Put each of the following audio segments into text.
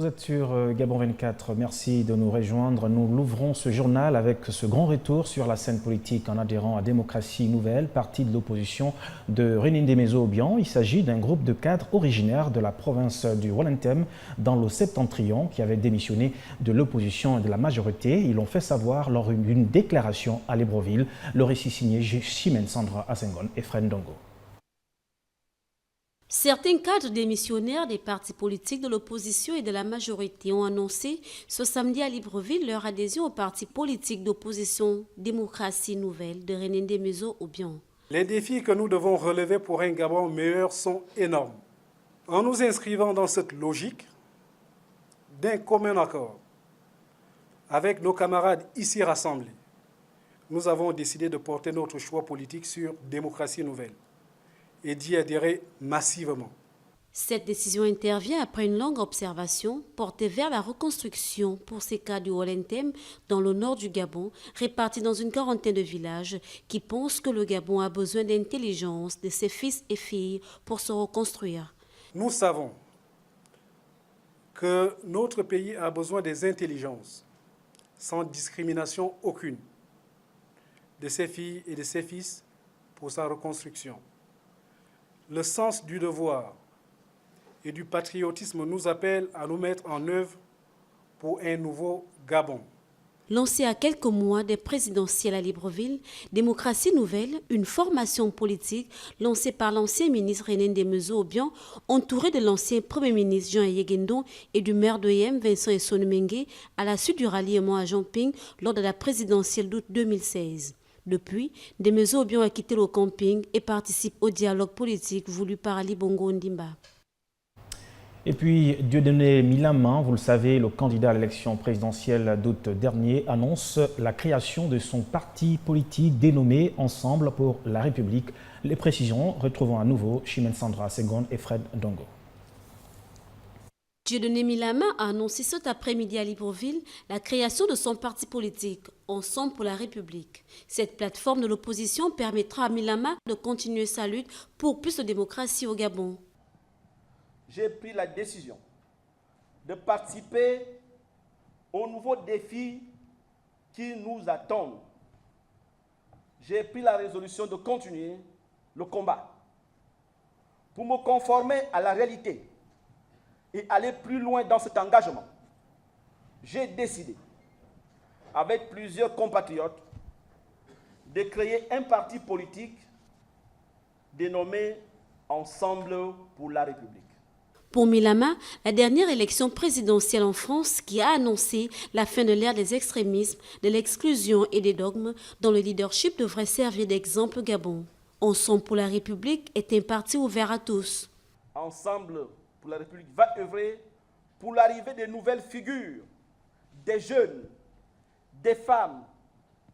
Vous êtes sur Gabon 24, merci de nous rejoindre. Nous l'ouvrons ce journal avec ce grand retour sur la scène politique en adhérant à Démocratie Nouvelle, parti de l'opposition de Renindé-Mezo-Obiang. Il s'agit d'un groupe de cadres originaires de la province du Wollentem dans le Septentrion qui avait démissionné de l'opposition et de la majorité. Ils l'ont fait savoir lors d'une déclaration à Libreville. Le récit signé Chimène Sandra Assengon et Fred Ndongo. Certains cadres démissionnaires des partis politiques de l'opposition et de la majorité ont annoncé ce samedi à Libreville leur adhésion au parti politique d'opposition Démocratie Nouvelle de Renindé-Mezo-Obiang. Les défis que nous devons relever pour un Gabon meilleur sont énormes. En nous inscrivant dans cette logique d'un commun accord avec nos camarades ici rassemblés, nous avons décidé de porter notre choix politique sur Démocratie Nouvelle et d'y adhérer massivement. Cette décision intervient après une longue observation portée vers la reconstruction pour ces cas du Wollentem dans le nord du Gabon, répartis dans une quarantaine de villages qui pensent que le Gabon a besoin d'intelligence de ses fils et filles pour se reconstruire. Nous savons que notre pays a besoin des intelligences, sans discrimination aucune, de ses filles et de ses fils pour sa reconstruction. Le sens du devoir et du patriotisme nous appelle à nous mettre en œuvre pour un nouveau Gabon. Lancée à quelques mois des présidentielles à Libreville, Démocratie Nouvelle, une formation politique lancée par l'ancien ministre Renindé-Mezo-Obiang, entouré de l'ancien Premier ministre Jean Yegendon et du maire de Yem, Vincent Essonemengue, à la suite du ralliement à Jean-Ping lors de la présidentielle d'août 2016. Depuis, Mezo-Obiang a quitté le camping et participe au dialogue politique voulu par Ali Bongo Ondimba. Et puis, Dieudonné Milama, vous le savez, le candidat à l'élection présidentielle d'août dernier annonce la création de son parti politique dénommé Ensemble pour la République. Les précisions, retrouvons à nouveau Chimène Sandra Assengon et Fred Ndongo. Dieudonné Milama a annoncé cet après-midi à Libreville la création de son parti politique, Ensemble pour la République. Cette plateforme de l'opposition permettra à Milama de continuer sa lutte pour plus de démocratie au Gabon. J'ai pris la décision de participer aux nouveaux défis qui nous attendent. J'ai pris la résolution de continuer le combat pour me conformer à la réalité et aller plus loin dans cet engagement. J'ai décidé, avec plusieurs compatriotes, de créer un parti politique dénommé Ensemble pour la République. Pour Milama, la dernière élection présidentielle en France qui a annoncé la fin de l'ère des extrémismes, de l'exclusion et des dogmes, dont le leadership devrait servir d'exemple au Gabon. Ensemble pour la République est un parti ouvert à tous. Ensemble pour la République va œuvrer pour l'arrivée de nouvelles figures, des jeunes, des femmes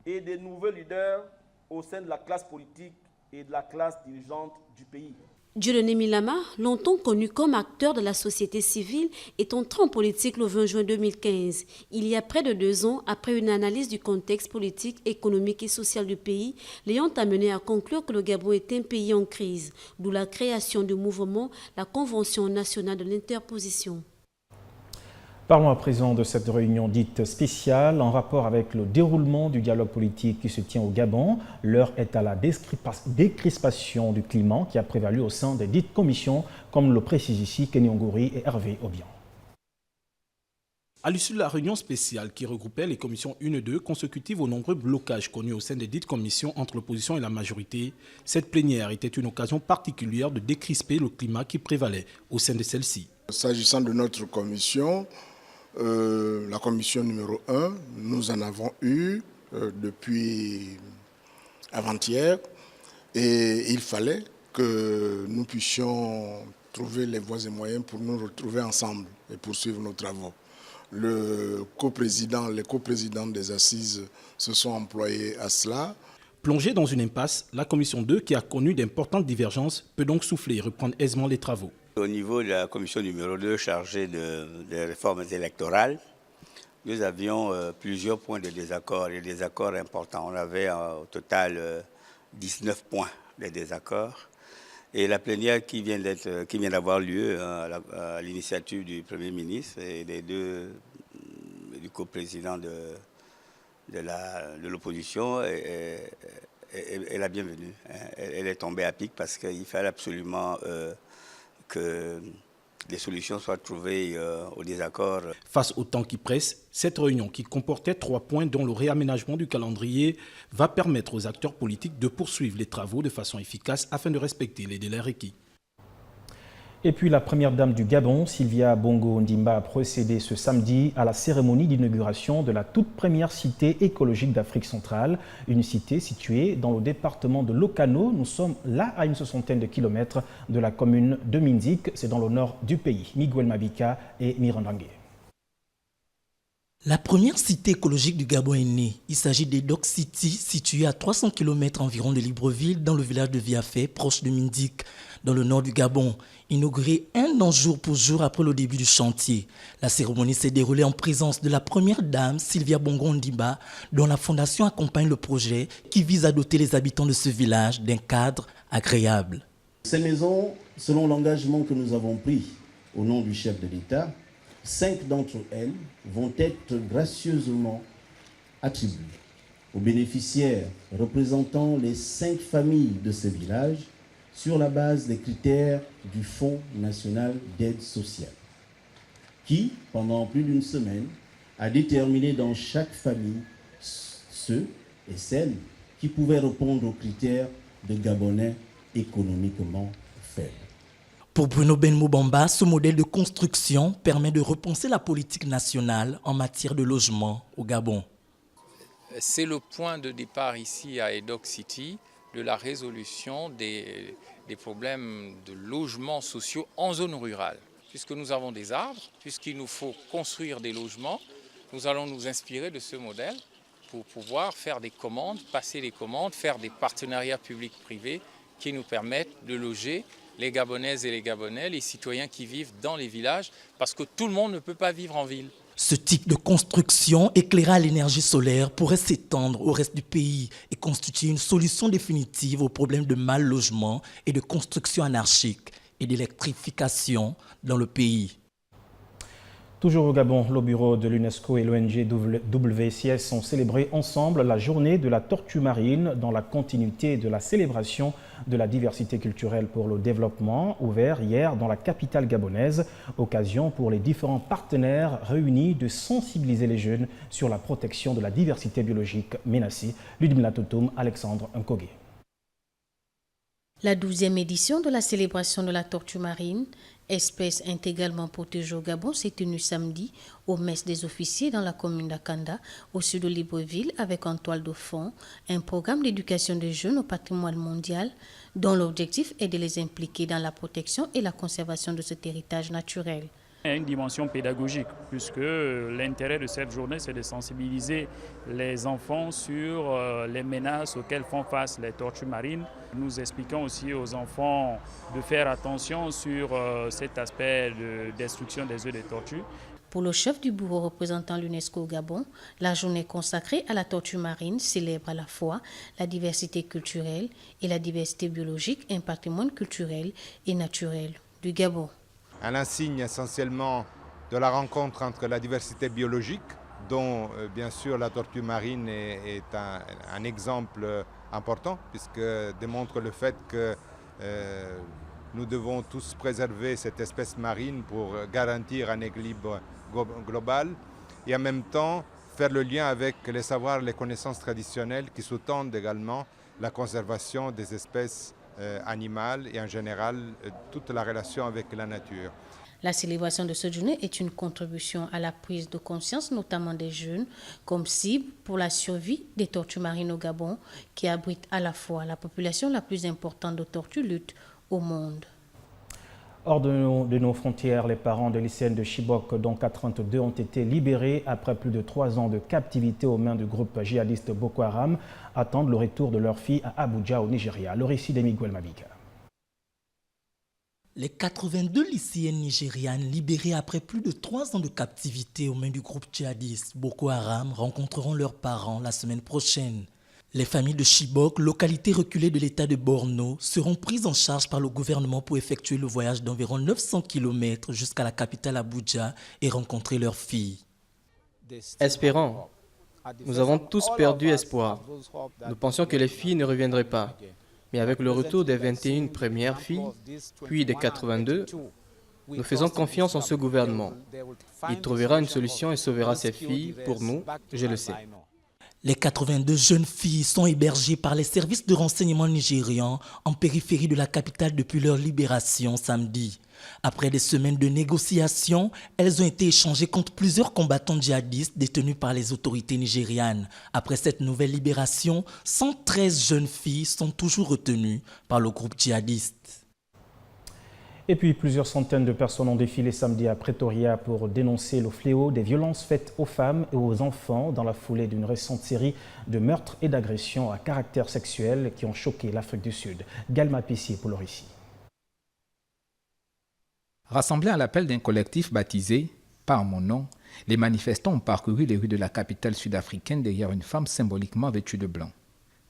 et des nouveaux leaders au sein de la classe politique et de la classe dirigeante du pays. Dieudonné Milama, longtemps connu comme acteur de la société civile, est entré en politique le 20 juin 2015. Il y a près de 2 ans, après une analyse du contexte politique, économique et social du pays, l'ayant amené à conclure que le Gabon est un pays en crise, d'où la création du mouvement, la Convention nationale de l'interposition. Parlons à présent de cette réunion dite spéciale en rapport avec le déroulement du dialogue politique qui se tient au Gabon. L'heure est à la décrispation du climat qui a prévalu au sein des dites commissions, comme le précisent ici Kenny Ongouri et Hervé Obiang. À l'issue de la réunion spéciale qui regroupait les commissions 1 et 2 consécutives aux nombreux blocages connus au sein des dites commissions entre l'opposition et la majorité, cette plénière était une occasion particulière de décrisper le climat qui prévalait au sein de celle-ci. S'agissant de notre commission, la commission numéro 1, nous en avons eu depuis avant-hier et il fallait que nous puissions trouver les voies et moyens pour nous retrouver ensemble et poursuivre nos travaux. Les coprésidents des assises se sont employés à cela. Plongée dans une impasse, la commission 2, qui a connu d'importantes divergences, peut donc souffler et reprendre aisément les travaux. Au niveau de la commission numéro 2 chargée des réformes électorales, nous avions plusieurs points de désaccord, et des désaccords importants. On avait au total 19 points de désaccord. Et la plénière qui vient d'avoir lieu à l'initiative du Premier ministre et du coprésident de l'opposition est la bienvenue. Elle est tombée à pic parce qu'il fallait absolument que des solutions soient trouvées au désaccord. Face au temps qui presse, cette réunion qui comportait 3 points dont le réaménagement du calendrier va permettre aux acteurs politiques de poursuivre les travaux de façon efficace afin de respecter les délais requis. Et puis la première dame du Gabon, Sylvia Bongo Ondimba, a procédé ce samedi à la cérémonie d'inauguration de la toute première cité écologique d'Afrique centrale, une cité située dans le département de Lokano. Nous sommes là à une 60aine de kilomètres de la commune de Minzik, c'est dans le nord du pays. Miguel Mabika et Mirandangue. La première cité écologique du Gabon est née. Il s'agit d'Edok City, située à 300 km environ de Libreville, dans le village de Viafé, proche de Mindik, dans le nord du Gabon. Inaugurée un an jour pour jour après le début du chantier. La cérémonie s'est déroulée en présence de la première dame, Sylvia Bongo Ondimba, dont la fondation accompagne le projet qui vise à doter les habitants de ce village d'un cadre agréable. Ces maisons, selon l'engagement que nous avons pris au nom du chef de l'État, 5 d'entre elles vont être gracieusement attribuées aux bénéficiaires représentant les 5 familles de ce village sur la base des critères du Fonds national d'aide sociale, qui, pendant plus d'une semaine, a déterminé dans chaque famille ceux et celles qui pouvaient répondre aux critères de Gabonais économiquement faibles. Pour Bruno Benmoubamba, ce modèle de construction permet de repenser la politique nationale en matière de logement au Gabon. C'est le point de départ ici à Edok City de la résolution des problèmes de logements sociaux en zone rurale. Puisque nous avons des arbres, puisqu'il nous faut construire des logements, nous allons nous inspirer de ce modèle pour pouvoir faire des commandes, passer les commandes, faire des partenariats publics-privés qui nous permettent de loger les Gabonaises et les Gabonais, les citoyens qui vivent dans les villages, parce que tout le monde ne peut pas vivre en ville. Ce type de construction éclairée à l'énergie solaire pourrait s'étendre au reste du pays et constituer une solution définitive aux problèmes de mal logement et de construction anarchique et d'électrification dans le pays. Toujours au Gabon, le bureau de l'UNESCO et l'ONG WCS ont célébré ensemble la journée de la tortue marine dans la continuité de la célébration de la diversité culturelle pour le développement, ouvert hier dans la capitale gabonaise. Occasion pour les différents partenaires réunis de sensibiliser les jeunes sur la protection de la diversité biologique menacée. Ludmila Toutoum, Alexandre Nkogué. La 12e édition de la célébration de la tortue marine, espèce intégralement protégée au Gabon, s'est tenue samedi au mess des officiers dans la commune d'Akanda, au sud de Libreville, avec en toile de fond un programme d'éducation des jeunes au patrimoine mondial dont l'objectif est de les impliquer dans la protection et la conservation de cet héritage naturel. Il y a une dimension pédagogique, puisque l'intérêt de cette journée, c'est de sensibiliser les enfants sur les menaces auxquelles font face les tortues marines. Nous expliquons aussi aux enfants de faire attention sur cet aspect de destruction des œufs des tortues. Pour le chef du bureau représentant l'UNESCO au Gabon, la journée consacrée à la tortue marine célèbre à la fois la diversité culturelle et la diversité biologique, un patrimoine culturel et naturel du Gabon. Un insigne essentiellement de la rencontre entre la diversité biologique, dont bien sûr la tortue marine est un exemple important, puisque démontre le fait que nous devons tous préserver cette espèce marine pour garantir un équilibre global et en même temps faire le lien avec les savoirs, les connaissances traditionnelles qui sous-tendent également la conservation des espèces animales et en général toute la relation avec la nature. La célébration de cette journée est une contribution à la prise de conscience, notamment des jeunes, comme cible pour la survie des tortues marines au Gabon, qui abrite à la fois la population la plus importante de tortues luttes au monde. Hors de nos frontières, les parents de lycéennes de Chibok, dont 82 ont été libérés après plus de 3 ans de captivité aux mains du groupe djihadiste Boko Haram, attendent le retour de leur fille à Abuja, au Nigeria. Le récit de Miguel Mabika. Les 82 lycéennes nigérianes libérées après plus de 3 ans de captivité aux mains du groupe djihadiste Boko Haram rencontreront leurs parents la semaine prochaine. Les familles de Chibok, localité reculée de l'état de Borno, seront prises en charge par le gouvernement pour effectuer le voyage d'environ 900 km jusqu'à la capitale Abuja et rencontrer leurs filles. Espérons. Nous avons tous perdu espoir. Nous pensions que les filles ne reviendraient pas. Mais avec le retour des 21 premières filles, puis des 82, nous faisons confiance en ce gouvernement. Il trouvera une solution et sauvera ces filles pour nous, je le sais. Les 82 jeunes filles sont hébergées par les services de renseignement nigérians en périphérie de la capitale depuis leur libération samedi. Après des semaines de négociations, elles ont été échangées contre plusieurs combattants djihadistes détenus par les autorités nigérianes. Après cette nouvelle libération, 113 jeunes filles sont toujours retenues par le groupe djihadiste. Et puis, plusieurs centaines de personnes ont défilé samedi à Pretoria pour dénoncer le fléau des violences faites aux femmes et aux enfants dans la foulée d'une récente série de meurtres et d'agressions à caractère sexuel qui ont choqué l'Afrique du Sud. Galma Pissier pour le récit. Rassemblés à l'appel d'un collectif baptisé « Par mon nom », les manifestants ont parcouru les rues de la capitale sud-africaine derrière une femme symboliquement vêtue de blanc.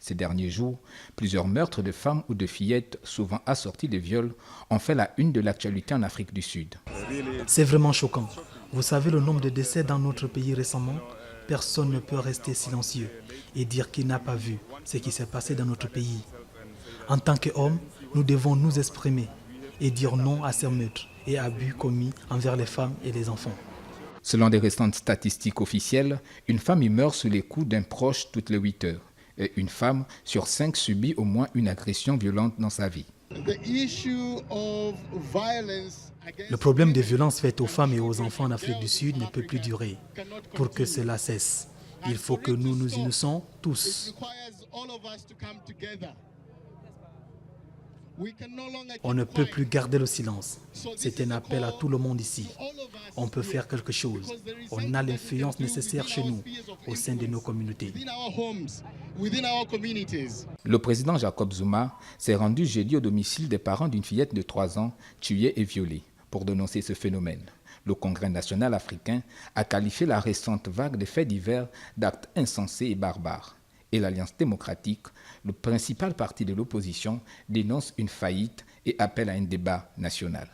Ces derniers jours, plusieurs meurtres de femmes ou de fillettes, souvent assortis de viols, ont fait la une de l'actualité en Afrique du Sud. C'est vraiment choquant. Vous savez le nombre de décès dans notre pays récemment? Personne ne peut rester silencieux et dire qu'il n'a pas vu ce qui s'est passé dans notre pays. En tant qu'hommes, nous devons nous exprimer et dire non à ces meurtres et abus commis envers les femmes et les enfants. Selon des récentes statistiques officielles, une femme y meurt sous les coups d'un proche toutes les 8 heures. Et une femme sur 5 subit au moins une agression violente dans sa vie. Le problème des violences faites aux femmes et aux enfants en Afrique du Sud ne peut plus durer. Pour que cela cesse, il faut que nous nous unissions tous. On ne peut plus garder le silence. C'est un appel à tout le monde ici. On peut faire quelque chose. On a l'influence nécessaire chez nous, au sein de nos communautés. Le président Jacob Zuma s'est rendu jeudi au domicile des parents d'une fillette de 3 ans tuée et violée pour dénoncer ce phénomène. Le Congrès national africain a qualifié la récente vague de faits divers d'actes insensés et barbares. Et l'Alliance démocratique, le principal parti de l'opposition, dénonce une faillite et appelle à un débat national.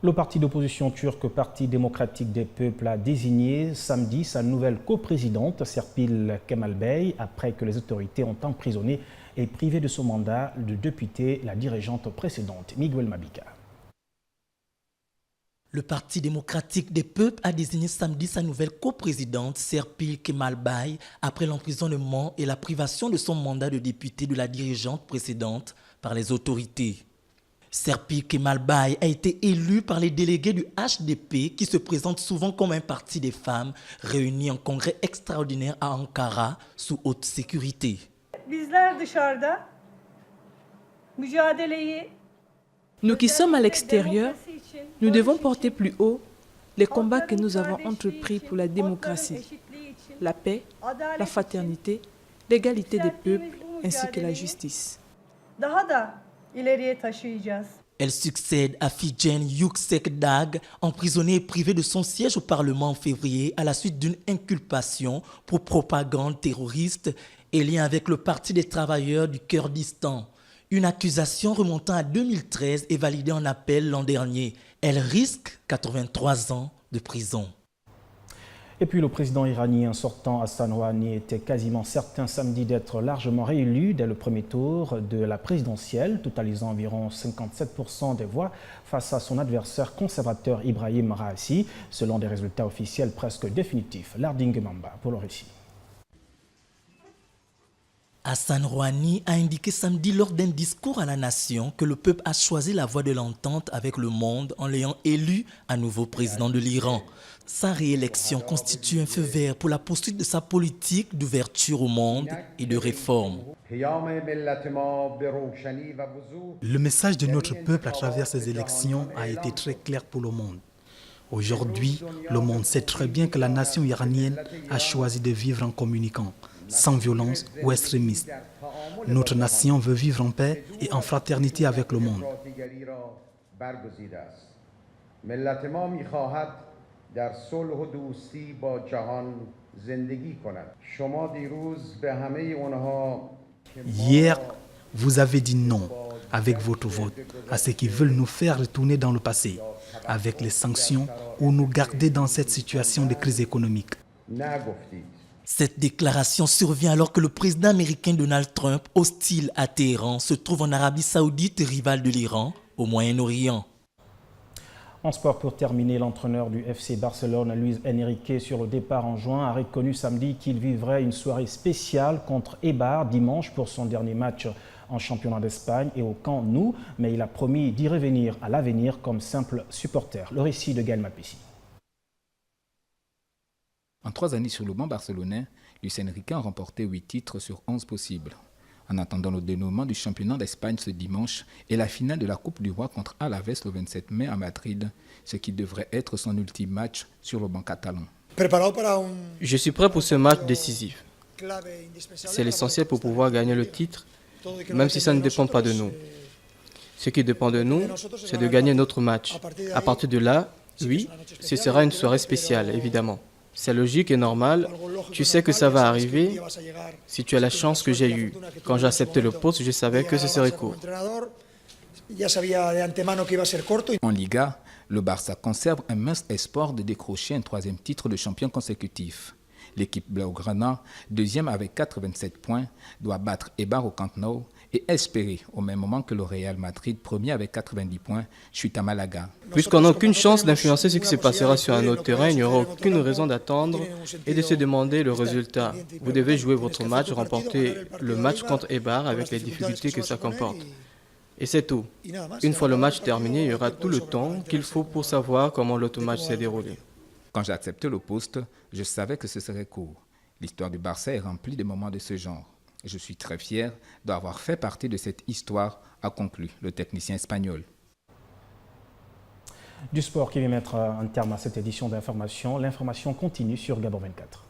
Le parti d'opposition turc, Parti démocratique des peuples, a désigné samedi sa nouvelle coprésidente, Serpil Kemalbey, après que les autorités ont emprisonné et privé de son mandat de député la dirigeante précédente, Miguel Mabika. Le Parti démocratique des peuples a désigné samedi sa nouvelle coprésidente, Serpil Kemalbey, après l'emprisonnement et la privation de son mandat de député de la dirigeante précédente par les autorités. Serpil Kemalbey a été élu par les délégués du HDP qui se présentent souvent comme un parti des femmes réunis en congrès extraordinaire à Ankara sous haute sécurité. Nous qui sommes à l'extérieur, nous devons porter plus haut les combats que nous avons entrepris pour la démocratie, la paix, la fraternité, l'égalité des peuples ainsi que la justice. Elle succède à Figen Yüksekdag, emprisonnée et privée de son siège au Parlement en février à la suite d'une inculpation pour propagande terroriste et lien avec le Parti des travailleurs du Kurdistan. Une accusation remontant à 2013 et validée en appel l'an dernier. Elle risque 83 ans de prison. Et puis le président iranien sortant Hassan Rouhani était quasiment certain samedi d'être largement réélu dès le premier tour de la présidentielle, totalisant environ 57% des voix face à son adversaire conservateur Ibrahim Raisi, selon des résultats officiels presque définitifs. Larding Mamba pour le récit. Hassan Rouhani a indiqué samedi lors d'un discours à la nation que le peuple a choisi la voie de l'entente avec le monde en l'ayant élu à nouveau président de l'Iran. Sa réélection constitue un feu vert pour la poursuite de sa politique d'ouverture au monde et de réforme. Le message de notre peuple à travers ces élections a été très clair pour le monde. Aujourd'hui, le monde sait très bien que la nation iranienne a choisi de vivre en communiquant, sans violence ou extrémisme. Notre nation veut vivre en paix et en fraternité avec le monde. Hier, vous avez dit non, avec votre vote, à ceux qui veulent nous faire retourner dans le passé, avec les sanctions ou nous garder dans cette situation de crise économique. Cette déclaration survient alors que le président américain Donald Trump, hostile à Téhéran, se trouve en Arabie Saoudite, rivale de l'Iran, au Moyen-Orient. En sport, pour terminer, l'entraîneur du FC Barcelone, Luis Enrique, sur le départ en juin, a reconnu samedi qu'il vivrait une soirée spéciale contre Eibar dimanche pour son dernier match en championnat d'Espagne et au Camp Nou, mais il a promis d'y revenir à l'avenir comme simple supporter. Le récit de Gaël Mapessi. En 3 années sur le banc barcelonais, Luis Enrique a remporté 8 titres sur 11 possibles. En attendant le dénouement du championnat d'Espagne ce dimanche et la finale de la Coupe du Roi contre Alaves le 27 mai à Madrid, ce qui devrait être son ultime match sur le banc catalan. Je suis prêt pour ce match décisif. C'est l'essentiel pour pouvoir gagner le titre, même si ça ne dépend pas de nous. Ce qui dépend de nous, c'est de gagner notre match. À partir de là, oui, ce sera une soirée spéciale, évidemment. C'est logique et normal. Tu sais que ça va arriver si tu as la chance que j'ai eue. Quand j'ai accepté le poste, je savais que ce serait court. En Liga, le Barça conserve un mince espoir de décrocher un 3e titre de champion consécutif. L'équipe blaugrana, 2e avec 87 points, doit battre Eibar au Camp Nou et espérer, au même moment que le Real Madrid, 1er avec 90 points, chute à Malaga. Puisqu'on n'a aucune chance d'influencer ce qui se passera sur un autre terrain, il n'y aura aucune raison d'attendre et de se demander le résultat. Vous devez jouer votre match, remporter le match contre Eibar avec les difficultés que ça comporte. Et c'est tout. Une fois le match terminé, il y aura tout le temps qu'il faut pour savoir comment l'autre match s'est déroulé. Quand j'ai accepté le poste, je savais que ce serait court. L'histoire du Barça est remplie de moments de ce genre. Je suis très fier d'avoir fait partie de cette histoire, a conclu le technicien espagnol. Du sport qui vient mettre un terme à cette édition d'information. L'information continue sur Gabon 24.